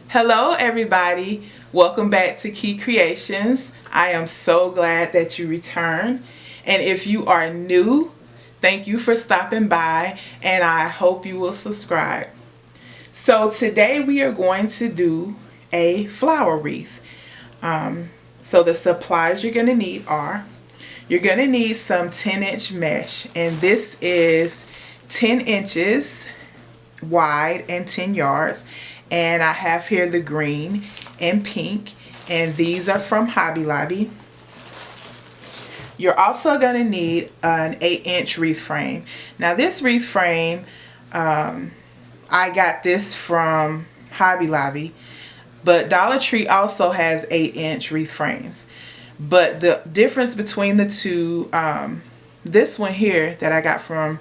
Hello everybody, welcome back to Key Creations. I am so glad that you returned, and if you are new, thank you for stopping by, and I hope you will subscribe. So today we are going to do a flower wreath. So the supplies you're going to need are, you're going to need some 10-inch mesh, and this is 10 inches wide and 10 yards. And I have here the green and pink, and these are from Hobby Lobby. You're also going to need an 8-inch wreath frame. Now this wreath frame, I got this from Hobby Lobby, but Dollar Tree also has 8-inch wreath frames. But the difference between the two, this one here that I got from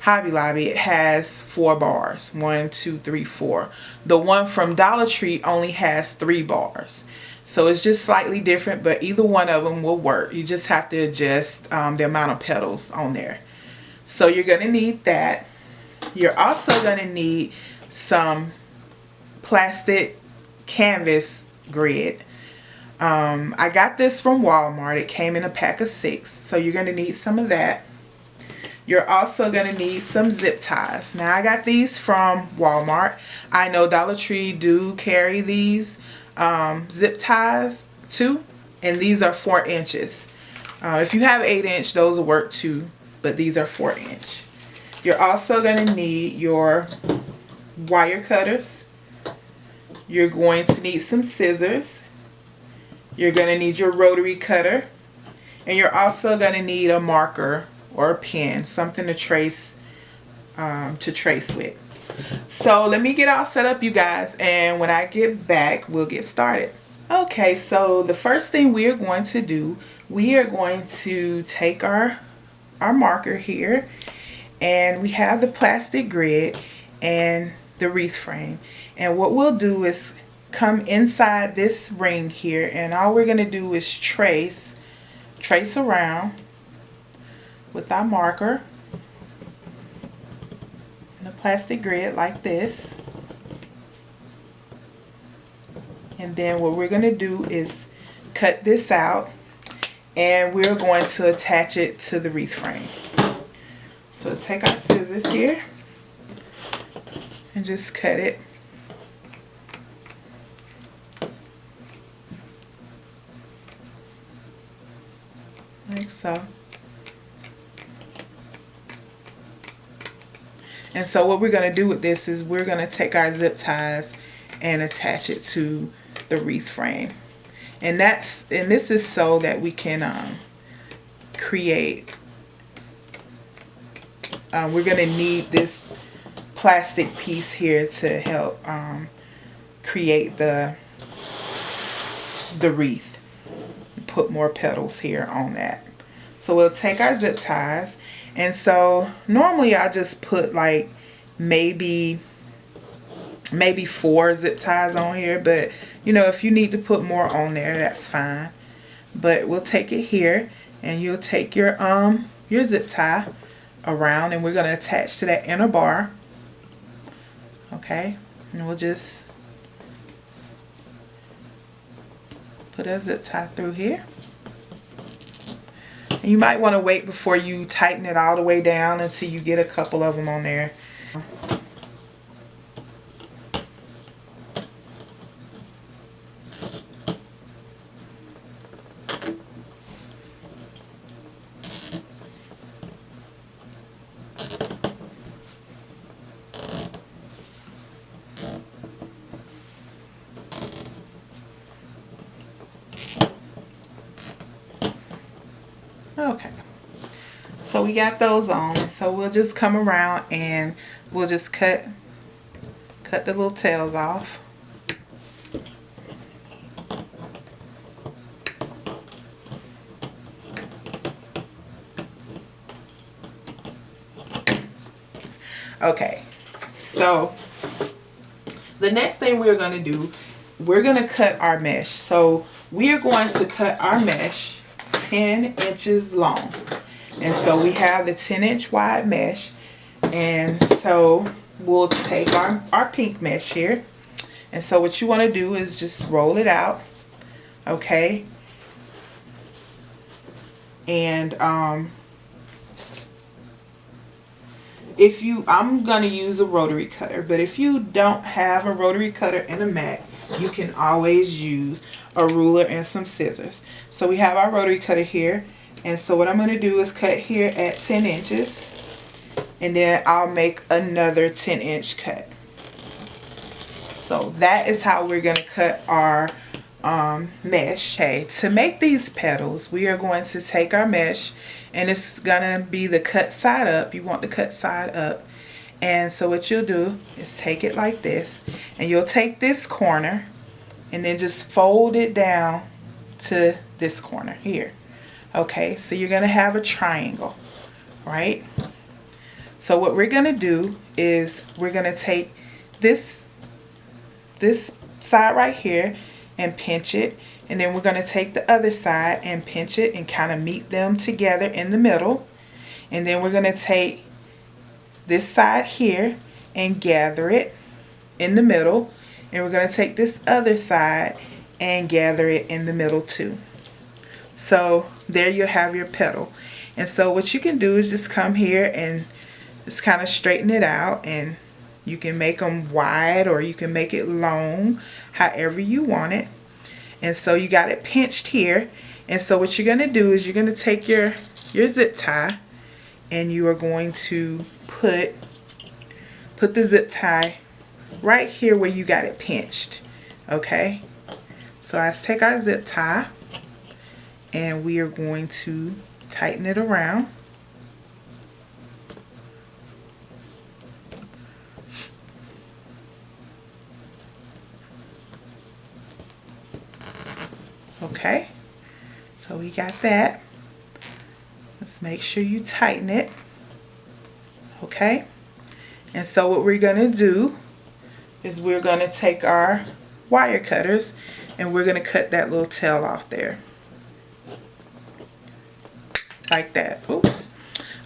Hobby Lobby, it has 4 bars. 1, 2, 3, 4. The one from Dollar Tree only has 3 bars. So it's just slightly different, but either one of them will work. You just have to adjust the amount of petals on there. So you're going to need that. You're also going to need some plastic canvas grid. I got this from Walmart. It came in a pack of 6. So you're going to need some of that. You're also going to need some zip ties. Now I got these from Walmart. I know Dollar Tree do carry these zip ties too. And these are 4 inches. If you have 8-inch, those will work too. But these are 4-inch. You're also going to need your wire cutters. You're going to need some scissors. You're going to need your rotary cutter. And you're also going to need a marker or a pen, something to trace with. So let me get all set up, you guys, and when I get back, we'll get started. Okay, so the first thing we are going to do, we are going to take our marker here, and we have the plastic grid and the wreath frame. And what we'll do is come inside this ring here, and all we're going to do is trace around with our marker and a plastic grid like this. And then what we're going to do is cut this out, and we're going to attach it to the wreath frame. So take our scissors here and just cut it. Like so. And so what we're going to do with this is we're going to take our zip ties and attach it to the wreath frame. And this is so that we can create, we're going to need this plastic piece here to help create the wreath. Put more petals here on that. So we'll take our zip ties. And so normally I just put like maybe 4 zip ties on here, but you know, if you need to put more on there, that's fine. But we'll take it here, and you'll take your zip tie around, and we're going to attach to that inner bar. Okay, and we'll just put a zip tie through here. And you might want to wait before you tighten it all the way down until you get a couple of them on there. Okay, so we got those on, so we'll just come around and we'll just cut the little tails off. Okay, so the next thing we're going to do, we're going to cut our mesh. So we are going to cut our mesh 10 inches long. And so we have the 10-inch wide mesh, and so we'll take our pink mesh here, And so what you want to do is just roll it out, okay? And I'm gonna use a rotary cutter, but if you don't have a rotary cutter and a mat, you can always use a ruler and some scissors. So we have our rotary cutter here, and so what I'm gonna do is cut here at 10 inches, and then I'll make another 10-inch cut. So that is how we're gonna cut our mesh. Okay, to make these petals, we are going to take our mesh, and it's gonna be the cut side up. You want the cut side up. And so what you'll do is take it like this, and you'll take this corner and then just fold it down to this corner here. Okay, so you're gonna have a triangle, right? So what we're gonna do is we're gonna take this side right here and pinch it, and then we're going to take the other side and pinch it and kind of meet them together in the middle. And then we're going to take this side here and gather it in the middle, and we're going to take this other side and gather it in the middle too. So there you have your petal. And so what you can do is just come here and just kind of straighten it out, and you can make them wide or you can make it long, however you want it. And so you got it pinched here. And so what you're going to do is you're going to take your zip tie, and you are going to put the zip tie right here where you got it pinched. Okay, so let's take our zip tie, and we are going to tighten it around. Okay, so we got that. Let's make sure you tighten it. Okay, and so what we're going to do is we're going to take our wire cutters, and we're going to cut that little tail off there. Like that. Oops.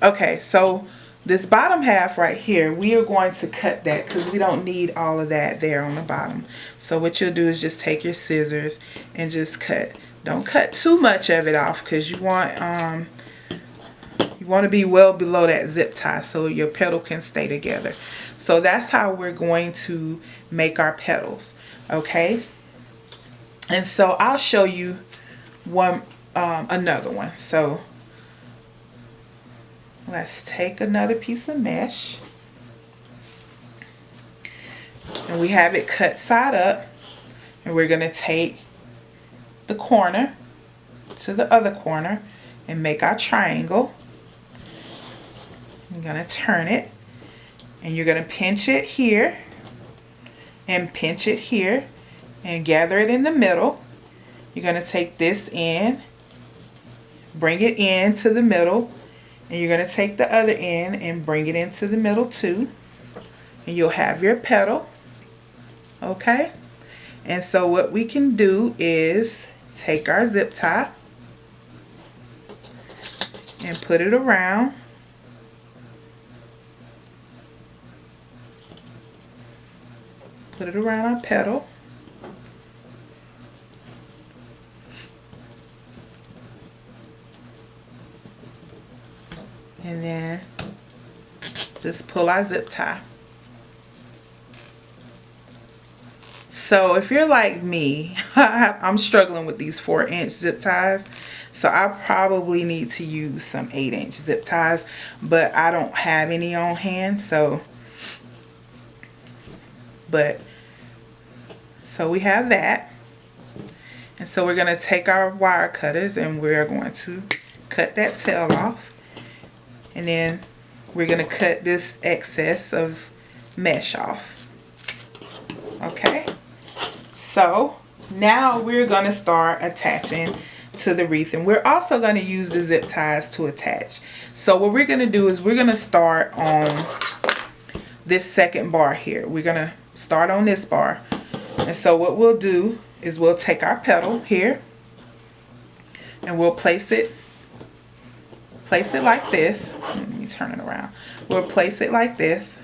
Okay, so this bottom half right here, we are going to cut that because we don't need all of that there on the bottom. So what you'll do is just take your scissors and just cut. Don't cut too much of it off, because you want to be well below that zip tie so your petal can stay together. So that's how we're going to make our petals. Okay, and so I'll show you another one. So let's take another piece of mesh, and we have it cut side up, and we're going to take the corner to the other corner and make our triangle. You're going to turn it, and you're going to pinch it here and pinch it here and gather it in the middle. You're going to take this in, bring it into the middle, and you're going to take the other end and bring it into the middle too, and you'll have your petal. Okay, and so what we can do is take our zip tie and put it around. Put it around our petal. And then just pull our zip tie. So if you're like me, I'm struggling with these 4-inch zip ties. So I probably need to use some 8-inch zip ties, but I don't have any on hand. So we have that. And so we're going to take our wire cutters, and we're going to cut that tail off. And then we're going to cut this excess of mesh off. Okay, so now we're going to start attaching to the wreath, and we're also going to use the zip ties to attach. So what we're going to do is we're going to start on this second bar here. We're going to start on this bar. And so what we'll do is we'll take our petal here, and we'll place it like this. Let me turn it around. We'll place it like this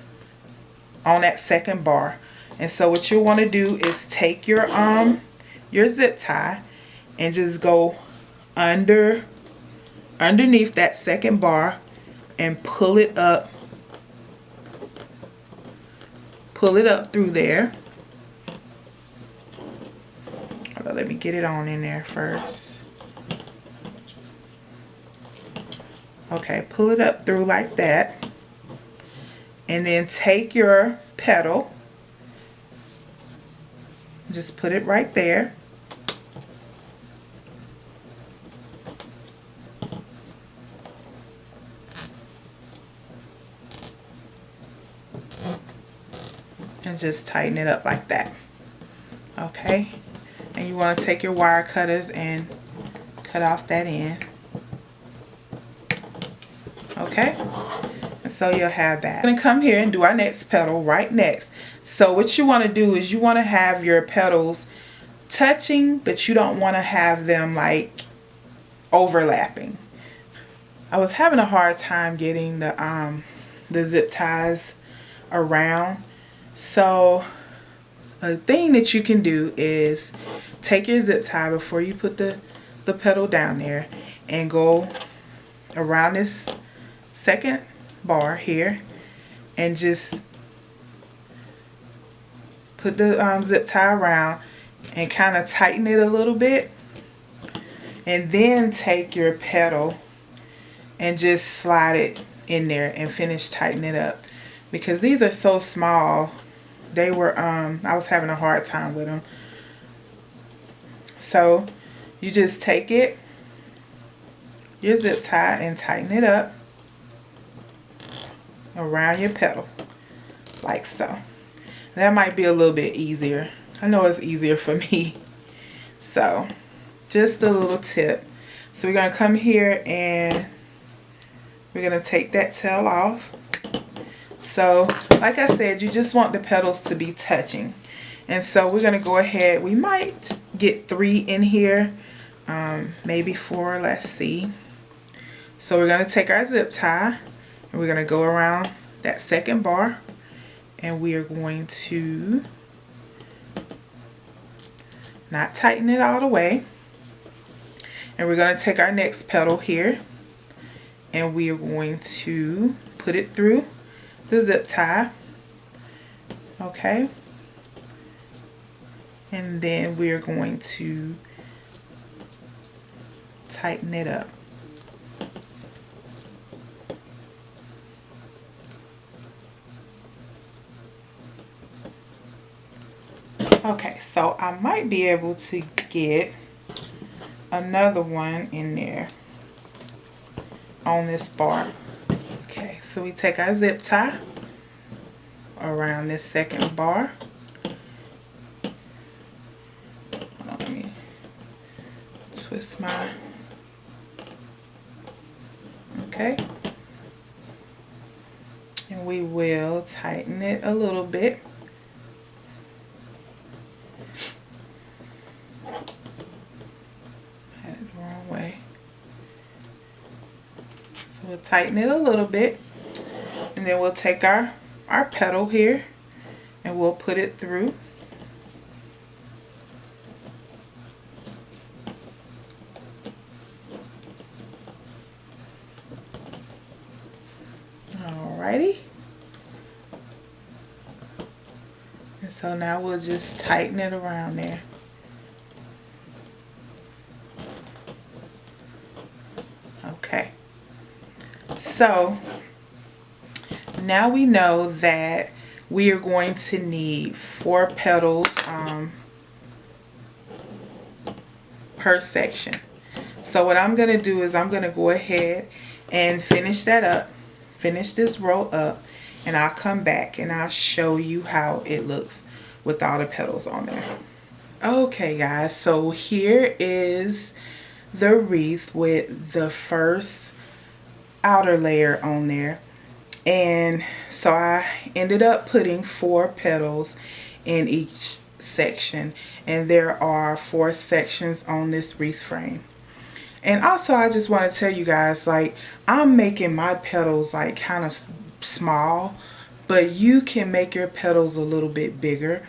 on that second bar, And so what you'll want to do is take your zip tie and just go underneath that second bar and pull it up through there. Hold on, let me get it on in there first. Okay, pull it up through like that, and then take your petal, just put it right there. And just tighten it up like that. Okay, and you want to take your wire cutters and cut off that end. Okay, and so you'll have that. I'm gonna come here and do our next petal right next. So what you want to do is you want to have your petals touching, but you don't want to have them like overlapping. I was having a hard time getting the zip ties around. So a thing that you can do is take your zip tie before you put the petal down there and go around this second bar here and just put the zip tie around and kind of tighten it a little bit, and then take your petal and just slide it in there and finish tightening it up, because these are so small. They were I was having a hard time with them. So you just take it, your zip tie, and tighten it up around your petal like so. That might be a little bit easier. I know it's easier for me. So just a little tip. So we're going to come here and we're going to take that tail off. So like I said, you just want the petals to be touching. And so we're going to go ahead. We might get 3 in here, maybe 4. Let's see. So we're going to take our zip tie and we're going to go around that second bar, and we are going to not tighten it all the way. And we're going to take our next petal here and we are going to put it through the zip tie. Okay, and then we're going to tighten it up. Okay, so I might be able to get another one in there on this bar. Okay, so we take our zip tie around this second bar. Hold on, let me twist my, okay, and we will tighten it a little bit. So we'll tighten it a little bit, and then we'll take our petal here and we'll put it through. Alrighty. And so now we'll just tighten it around there. Okay. So now we know that we are going to need 4 petals per section. So what I'm going to do is I'm going to go ahead and finish that up, finish this row up, and I'll come back and I'll show you how it looks with all the petals on there. Okay guys, so here is the wreath with the first outer layer on there. And so I ended up putting 4 petals in each section, and there are 4 sections on this wreath frame. And also I just want to tell you guys, like, I'm making my petals like kind of small but you can make your petals a little bit bigger.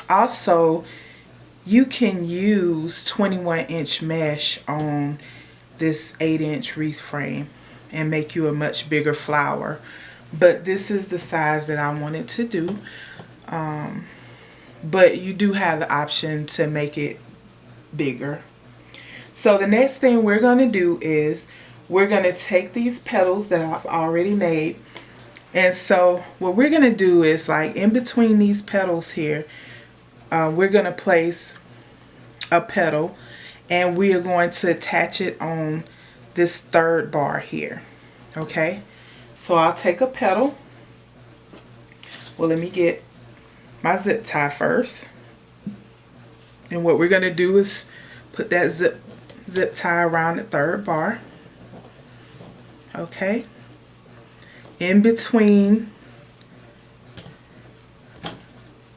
Also, you can use 21-inch mesh on this 8-inch wreath frame and make you a much bigger flower. But this is the size that I wanted to do. But you do have the option to make it bigger. So the next thing we're going to do is we're going to take these petals that I've already made. And so what we're going to do is, like, in between these petals here, we're going to place a petal, and we are going to attach it on this third bar here. Okay, so I'll take a petal. Well, let me get my zip tie first. And what we're going to do is put that zip tie around the third bar. Okay, in between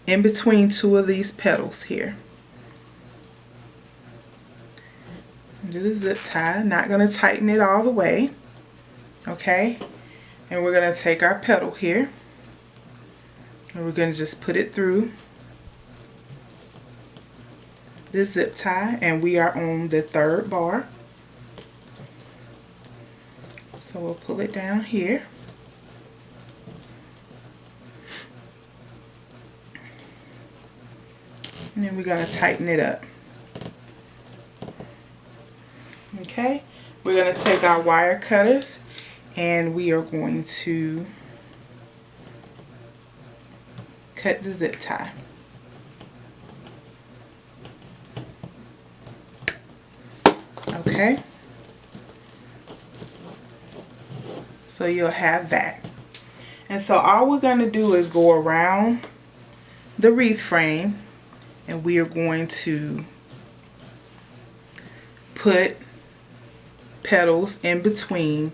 two of these petals here. Do the zip tie, not going to tighten it all the way. Okay, and we're going to take our petal here and we're going to just put it through this zip tie, and we are on the third bar. So we'll pull it down here. And then we're going to tighten it up. Okay, we're going to take our wire cutters and we are going to cut the zip tie. Okay, so you'll have that. And so all we're going to do is go around the wreath frame, and we are going to put petals in between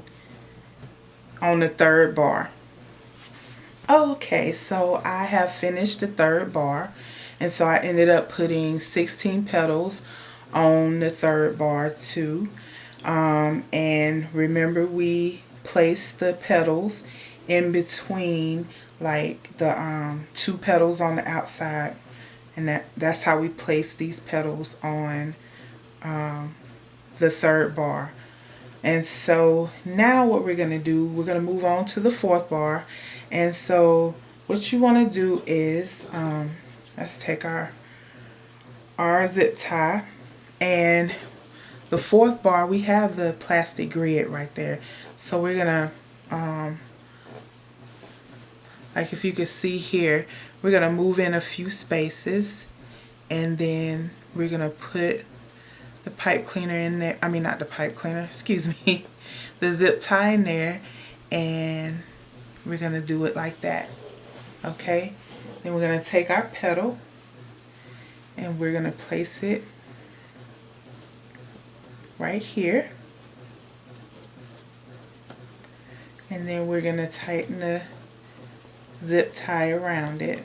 on the third bar. Okay, so I have finished the third bar, and so I ended up putting 16 petals on the third bar too. And remember, we placed the petals in between, like the two petals on the outside, and that's how we place these petals on the third bar. And so now what we're going to do, we're going to move on to the fourth bar. And so what you want to do is, let's take our zip tie, and the fourth bar, we have the plastic grid right there. So we're going to, like if you can see here, we're going to move in a few spaces, and then we're going to put the pipe cleaner in there. I mean, not the pipe cleaner, excuse me, the zip tie in there, and we're going to do it like that. Okay, then we're going to take our petal and we're going to place it right here, and then we're going to tighten the zip tie around it.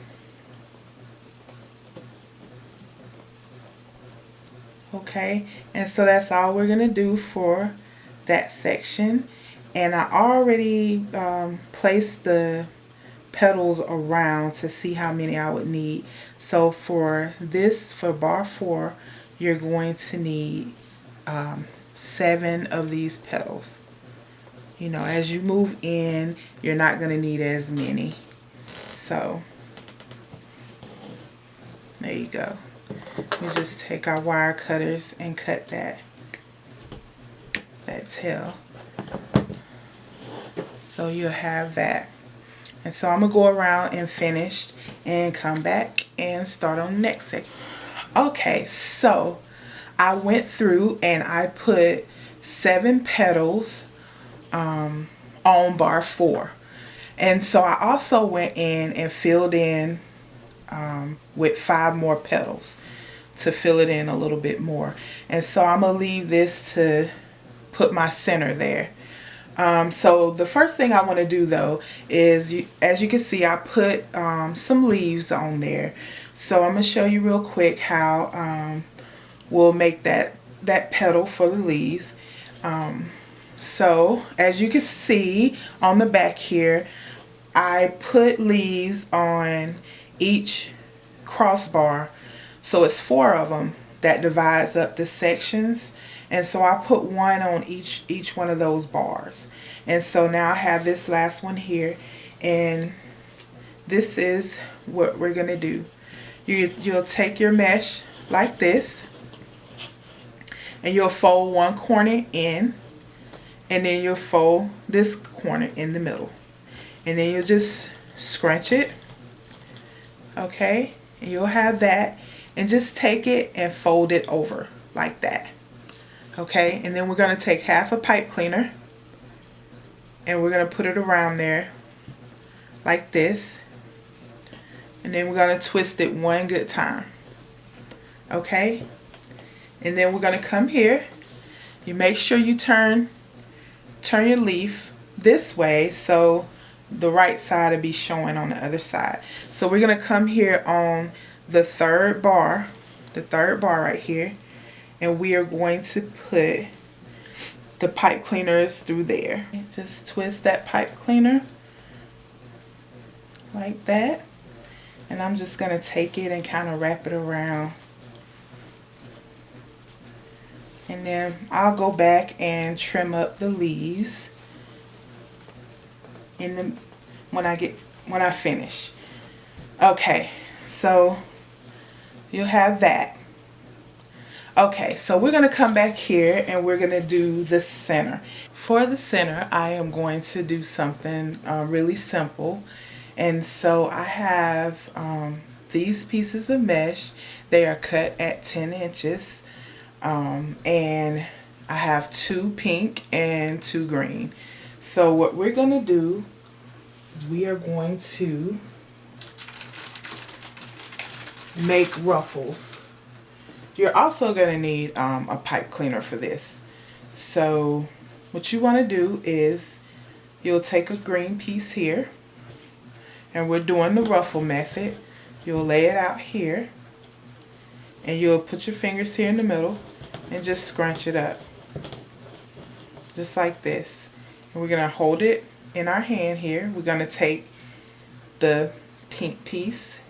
Okay, and so that's all we're going to do for that section. And I already placed the petals around to see how many I would need. So for this, for bar 4, you're going to need 7 of these petals. You know, as you move in, you're not going to need as many. So there you go. We just take our wire cutters and cut that tail. So you'll have that. And so I'm going to go around and finish and come back and start on the next section. Okay, so I went through and I put 7 petals on bar 4. And so I also went in and filled in with 5 more petals to fill it in a little bit more. And so I'm going to leave this to put my center there. So the first thing I want to do though is, as you can see, I put some leaves on there. So I'm going to show you real quick how we'll make that petal for the leaves. So as you can see on the back here, I put leaves on each crossbar, so it's 4 of them that divides up the sections, and so I put one on each one of those bars. And so now I have this last one here, and this is what we're gonna do. You'll take your mesh like this, and you'll fold one corner in, and then you'll fold this corner in the middle, and then you'll just scrunch it. Okay, and you'll have that, and just take it and fold it over like that. Okay, and then we're going to take half a pipe cleaner, and we're going to put it around there like this, and then we're going to twist it one good time. Okay, and then we're going to come here. You make sure you turn your leaf this way so the right side will be showing on the other side. So we're going to come here on the third bar right here, and we are going to put the pipe cleaners through there. Just twist that pipe cleaner like that, and I'm just going to take it and kind of wrap it around, and then I'll go back and trim up the leaves when I finish. Okay, so you'll have that. Okay, so we're going to come back here and we're going to do the center. For the center, I am going to do something really simple. And so I have these pieces of mesh. They are cut at 10 inches. And I have 2 pink and 2 green. So what we're going to do is we are going to make ruffles. You're also going to need a pipe cleaner for this. So what you want to do is you'll take a green piece here, and we're doing the ruffle method. You'll lay it out here, and you'll put your fingers here in the middle and just scrunch it up just like this. And we're going to hold it in our hand here. We're going to take the pink piece,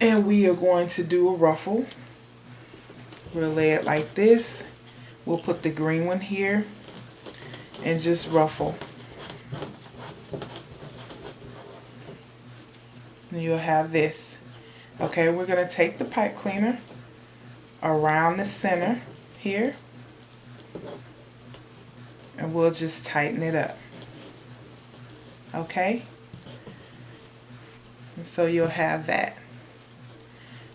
and we are going to do a ruffle. We'll lay it like this. We'll put the green one here and just ruffle. And you'll have this. Okay, we're going to take the pipe cleaner around the center here, and we'll just tighten it up. Okay? And so you'll have that.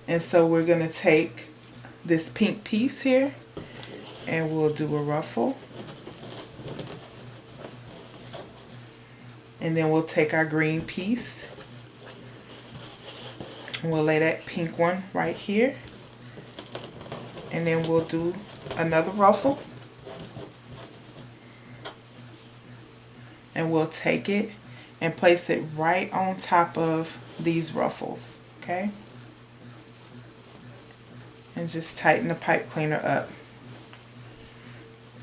And so we're going to take this pink piece here, and we'll do a ruffle. And then we'll take our green piece, and we'll lay that pink one right here. And then we'll do another ruffle. And we'll take it and place it right on top of these ruffles. Okay? And just tighten the pipe cleaner up.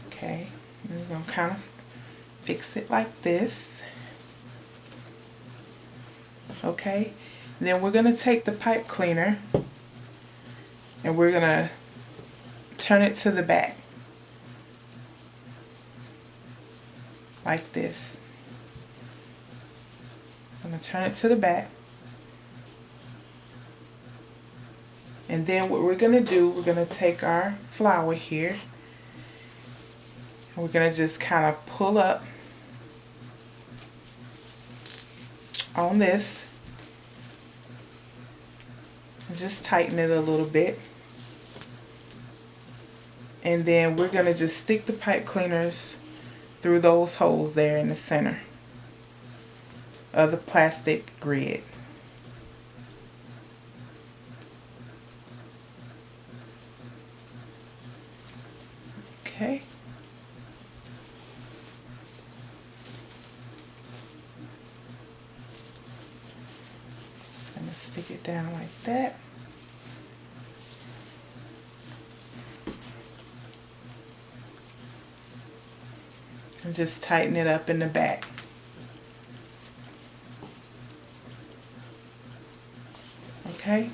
Okay? And we're going to kind of fix it like this. Okay? And then we're going to take the pipe cleaner and we're going to turn it to the back. Like this. I'm going to turn it to the back. And then what we're going to do, we're going to take our flower here, and we're going to just kind of pull up on this and just tighten it a little bit. And then we're going to just stick the pipe cleaners through those holes there in the center of the plastic grid. Okay. Just going to stick it down like that. and just tighten it up in the back. Okay,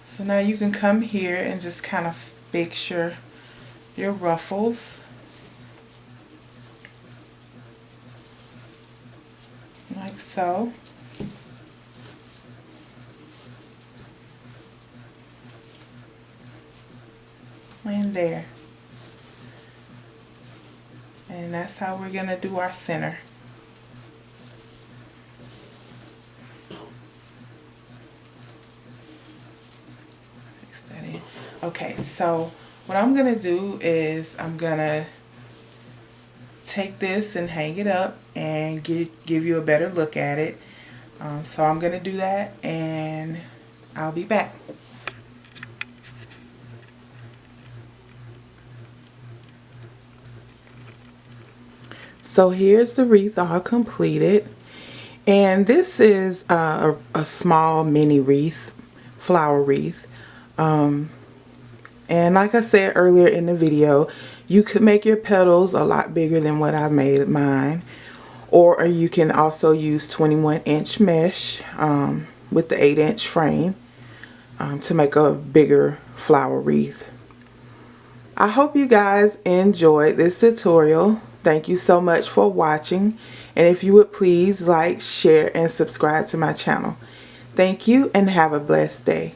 so now you can come here and just kind of fix your ruffles like so. And there. And that's how we're gonna do our center. Fix that in. Okay, so what I'm gonna do is I'm gonna take this and hang it up and give you a better look at it. So I'm gonna do that and I'll be back. So here's the wreath all completed, and this is a small mini wreath, flower wreath. And like I said earlier in the video, you could make your petals a lot bigger than what I made mine, or you can also use 21-inch mesh with the 8-inch frame to make a bigger flower wreath. I hope you guys enjoyed this tutorial. Thank you so much for watching, and if you would please like, share, and subscribe to my channel. Thank you and have a blessed day.